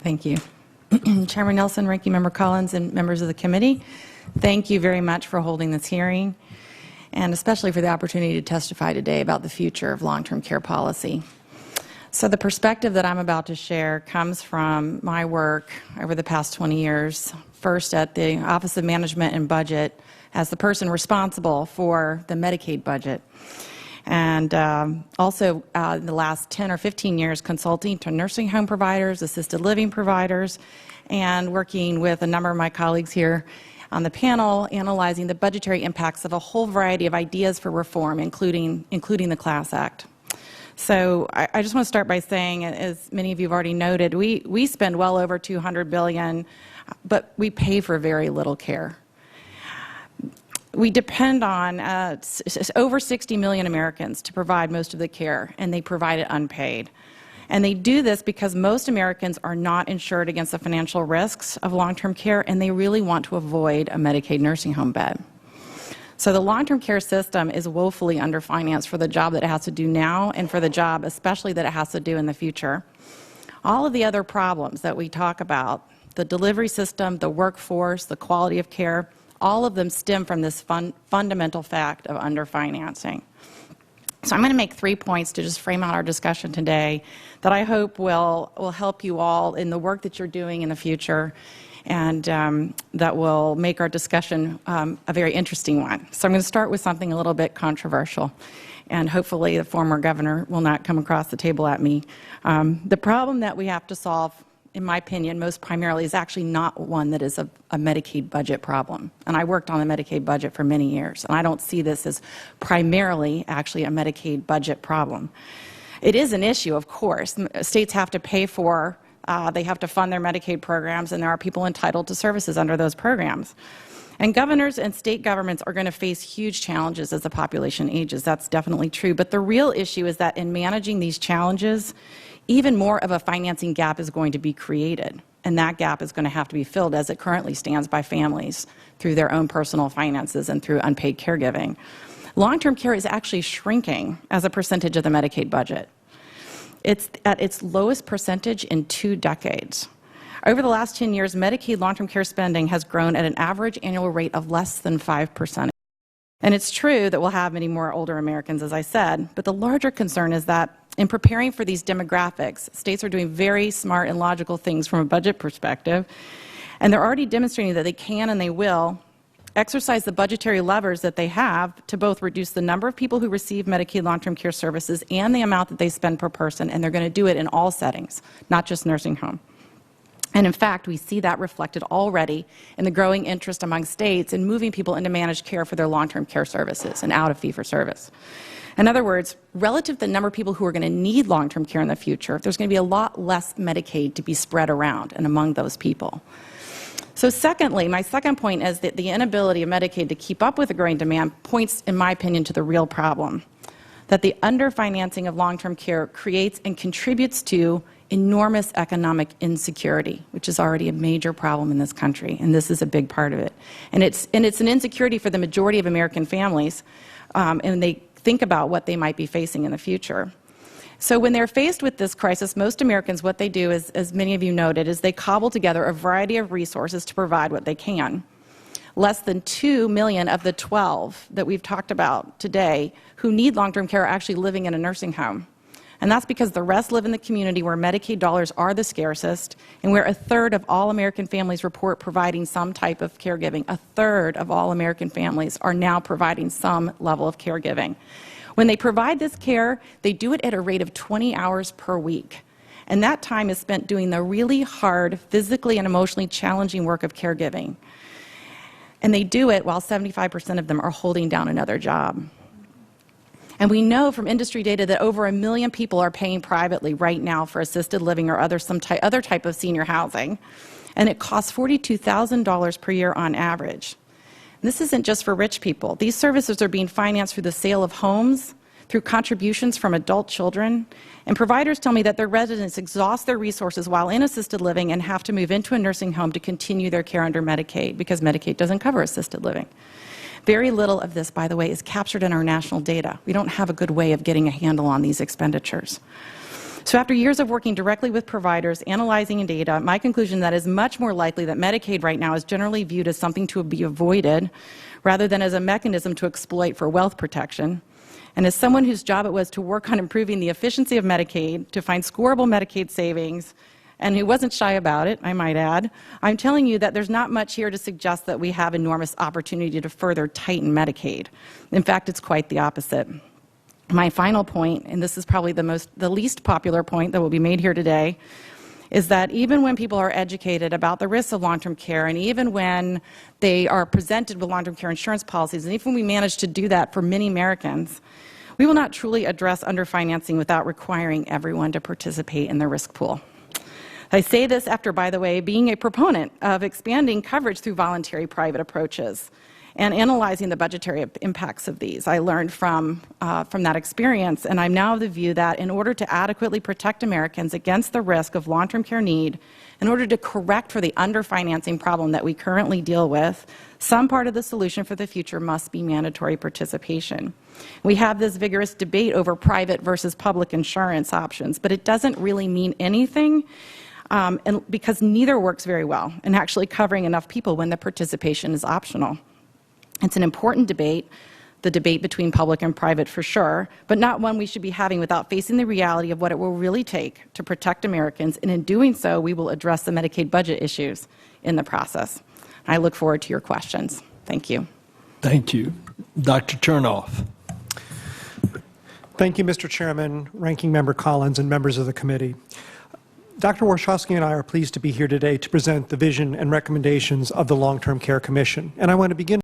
Thank you. Chairman Nelson, Ranking Member Collins, and members of the committee, thank you very much for holding this hearing, and especially for the opportunity to testify today about the future of long-term care policy. So the perspective that I'm about to share comes from my work over the past 20 years, first at the Office of Management and Budget as the person responsible for the Medicaid budget, and also in the last 10 or 15 years consulting to nursing home providers, assisted living providers, and working with a number of my colleagues here on the panel, analyzing the budgetary impacts of a whole variety of ideas for reform, including the Class Act. So I just want to start by saying, as many of you have already noted, we spend well over $200 billion, but we pay for very little care. We depend on over 60 million Americans to provide most of the care, and they provide it unpaid. And they do this because most Americans are not insured against the financial risks of long-term care, and they really want to avoid a Medicaid nursing home bed. So the long-term care system is woefully underfinanced for the job that it has to do now and for the job especially that it has to do in the future. All of the other problems that we talk about, the delivery system, the workforce, the quality of care, all of them stem from this fundamental fact of underfinancing. So I'm going to make 3 points to just frame out our discussion today that I hope will help you all in the work that you're doing in the future, and that will make our discussion a very interesting one. So I'm going to start with something a little bit controversial, and hopefully the former governor will not come across the table at me. The problem that we have to solve, in my opinion, most primarily is actually not one that is a Medicaid budget problem. And I worked on the Medicaid budget for many years, and I don't see this as primarily actually a Medicaid budget problem. It is an issue, of course. States have to pay for, they have to fund their Medicaid programs, and there are people entitled to services under those programs. And governors and state governments are going to face huge challenges as the population ages. That's definitely true. But the real issue is that in managing these challenges, even more of a financing gap is going to be created, and that gap is going to have to be filled as it currently stands by families through their own personal finances and through unpaid caregiving. Long-term care is actually shrinking as a percentage of the Medicaid budget. It's at its lowest percentage in 2 decades. Over the last 10 years, Medicaid long-term care spending has grown at an average annual rate of less than 5%. And it's true that we'll have many more older Americans, as I said, but the larger concern is that in preparing for these demographics, states are doing very smart and logical things from a budget perspective, and they're already demonstrating that they can and they will exercise the budgetary levers that they have to both reduce the number of people who receive Medicaid long-term care services and the amount that they spend per person, and they're going to do it in all settings, not just nursing home. And in fact, we see that reflected already in the growing interest among states in moving people into managed care for their long-term care services and out of fee-for-service. In other words, relative to the number of people who are going to need long-term care in the future, there's going to be a lot less Medicaid to be spread around and among those people. So secondly, my second point is that the inability of Medicaid to keep up with the growing demand points, in my opinion, to the real problem, that the underfinancing of long-term care creates and contributes to enormous economic insecurity, which is already a major problem in this country, and this is a big part of it. And it's an insecurity for the majority of American families, and they think about what they might be facing in the future. So when they're faced with this crisis, most Americans, what they do is, as many of you noted, is they cobble together a variety of resources to provide what they can. Less than 2 million of the 12 that we've talked about today who need long-term care are actually living in a nursing home. And that's because the rest live in the community where Medicaid dollars are the scarcest and where 1/3 of all American families report providing some type of caregiving. 1/3 of all American families are now providing some level of caregiving. When they provide this care, they do it at a rate of 20 hours per week. And that time is spent doing the really hard, physically and emotionally challenging work of caregiving. And they do it while 75% of them are holding down another job. And we know from industry data that over 1 million people are paying privately right now for assisted living or other type of senior housing. And it costs $42,000 per year on average. And this isn't just for rich people. These services are being financed through the sale of homes, through contributions from adult children. And providers tell me that their residents exhaust their resources while in assisted living and have to move into a nursing home to continue their care under Medicaid because Medicaid doesn't cover assisted living. Very little of this, by the way, is captured in our national data. We don't have a good way of getting a handle on these expenditures. So after years of working directly with providers, analyzing data, my conclusion that is much more likely that Medicaid right now is generally viewed as something to be avoided rather than as a mechanism to exploit for wealth protection. And as someone whose job it was to work on improving the efficiency of Medicaid, to find scorable Medicaid savings, and who wasn't shy about it, I might add, I'm telling you that there's not much here to suggest that we have enormous opportunity to further tighten Medicaid. In fact, it's quite the opposite. My final point, and this is probably the least popular point that will be made here today, is that even when people are educated about the risks of long-term care, and even when they are presented with long-term care insurance policies, and even when we manage to do that for many Americans, we will not truly address underfinancing without requiring everyone to participate in the risk pool. I say this after, by the way, being a proponent of expanding coverage through voluntary private approaches and analyzing the budgetary impacts of these. I learned from that experience, and I'm now of the view that in order to adequately protect Americans against the risk of long-term care need, in order to correct for the underfinancing problem that we currently deal with, some part of the solution for the future must be mandatory participation. We have this vigorous debate over private versus public insurance options, but it doesn't really mean anything because neither works very well in actually covering enough people when the participation is optional. It's an important debate, the debate between public and private for sure, but not one we should be having without facing the reality of what it will really take to protect Americans, and in doing so, we will address the Medicaid budget issues in the process. I look forward to your questions. Thank you. Thank you. Dr. Chernoff. Thank you, Mr. Chairman, Ranking Member Collins, and members of the committee. Dr. Warshawski and I are pleased to be here today to present the vision and recommendations of the Long-Term Care Commission, and I want to begin